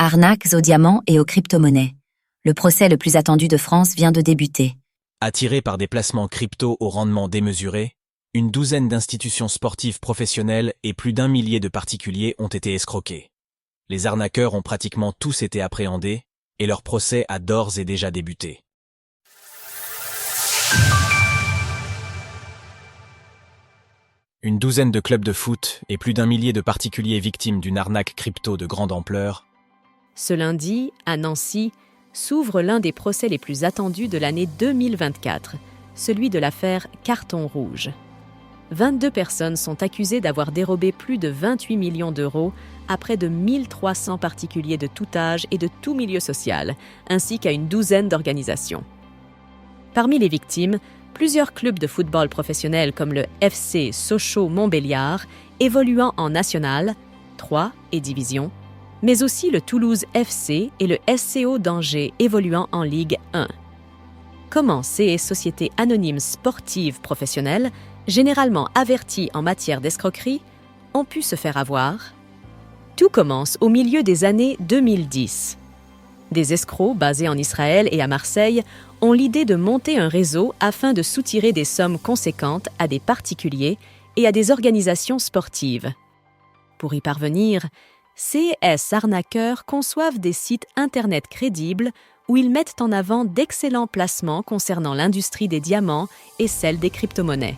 Arnaques aux diamants et aux crypto-monnaies. Le procès le plus attendu de France vient de débuter. Attirés par des placements crypto au rendement démesuré, une douzaine d'institutions sportives professionnelles et plus d'1 millier de particuliers ont été escroqués. Les arnaqueurs ont pratiquement tous été appréhendés et leur procès a d'ores et déjà débuté. Une douzaine de clubs de foot et plus d'1 millier de particuliers victimes d'une arnaque crypto de grande ampleur. Ce lundi, à Nancy, s'ouvre l'un des procès les plus attendus de l'année 2024, celui de l'affaire Carton Rouge. 22 personnes sont accusées d'avoir dérobé plus de 28 millions d'euros à près de 1300 particuliers de tout âge et de tout milieu social, ainsi qu'à une douzaine d'organisations. Parmi les victimes, plusieurs clubs de football professionnels comme le FC Sochaux-Montbéliard, évoluant en National, 3 et Division, mais aussi le Toulouse FC et le SCO d'Angers évoluant en Ligue 1. Comment ces sociétés anonymes sportives professionnelles, généralement averties en matière d'escroquerie, ont pu se faire avoir? Tout commence au milieu des années 2010. Des escrocs basés en Israël et à Marseille ont l'idée de monter un réseau afin de soutirer des sommes conséquentes à des particuliers et à des organisations sportives. Pour y parvenir, ces arnaqueurs conçoivent des sites Internet crédibles où ils mettent en avant d'excellents placements concernant l'industrie des diamants et celle des crypto-monnaies.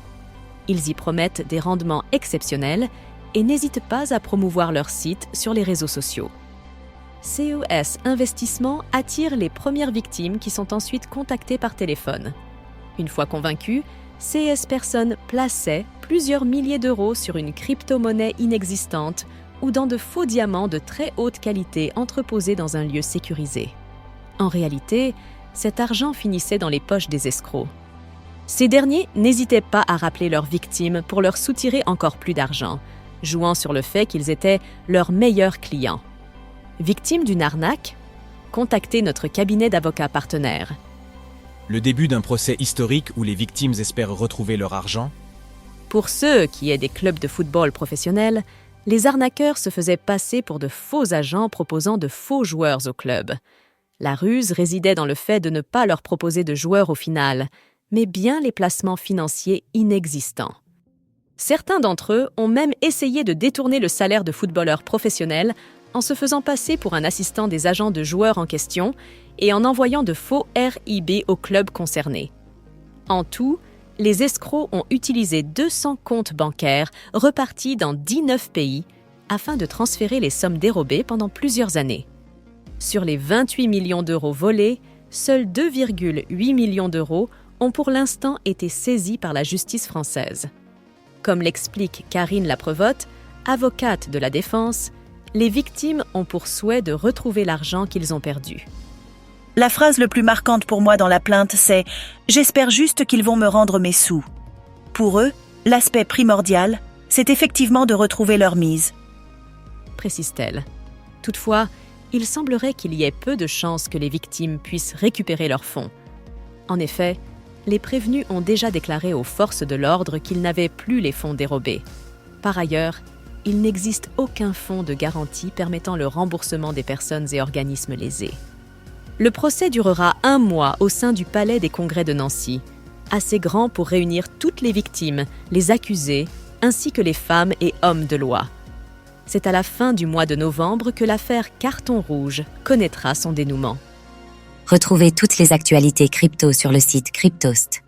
Ils y promettent des rendements exceptionnels et n'hésitent pas à promouvoir leur site sur les réseaux sociaux. CES Investissement attire les premières victimes qui sont ensuite contactées par téléphone. Une fois convaincus, ces personnes plaçaient plusieurs milliers d'euros sur une crypto-monnaie inexistante ou dans de faux diamants de très haute qualité entreposés dans un lieu sécurisé. En réalité, cet argent finissait dans les poches des escrocs. Ces derniers n'hésitaient pas à rappeler leurs victimes pour leur soutirer encore plus d'argent, jouant sur le fait qu'ils étaient leurs meilleurs clients. Victime d'une arnaque? Contactez notre cabinet d'avocats partenaires. Le début d'un procès historique où les victimes espèrent retrouver leur argent? Pour ceux qui aient des clubs de football professionnels, les arnaqueurs se faisaient passer pour de faux agents proposant de faux joueurs au club. La ruse résidait dans le fait de ne pas leur proposer de joueurs au final, mais bien les placements financiers inexistants. Certains d'entre eux ont même essayé de détourner le salaire de footballeurs professionnels en se faisant passer pour un assistant des agents de joueurs en question et en envoyant de faux RIB au club concerné. En tout, les escrocs ont utilisé 200 comptes bancaires repartis dans 19 pays afin de transférer les sommes dérobées pendant plusieurs années. Sur les 28 millions d'euros volés, seuls 2,8 millions d'euros ont pour l'instant été saisis par la justice française. Comme l'explique Karine Laprevotte, avocate de la défense, les victimes ont pour souhait de retrouver l'argent qu'ils ont perdu. La phrase la plus marquante pour moi dans la plainte, c'est « J'espère juste qu'ils vont me rendre mes sous ». Pour eux, l'aspect primordial, c'est effectivement de retrouver leur mise. Précise-t-elle. Toutefois, il semblerait qu'il y ait peu de chances que les victimes puissent récupérer leurs fonds. En effet, les prévenus ont déjà déclaré aux forces de l'ordre qu'ils n'avaient plus les fonds dérobés. Par ailleurs, il n'existe aucun fonds de garantie permettant le remboursement des personnes et organismes lésés. Le procès durera 1 mois au sein du Palais des Congrès de Nancy, assez grand pour réunir toutes les victimes, les accusés, ainsi que les femmes et hommes de loi. C'est à la fin du mois de novembre que l'affaire Carton Rouge connaîtra son dénouement. Retrouvez toutes les actualités crypto sur le site cryptost.fr.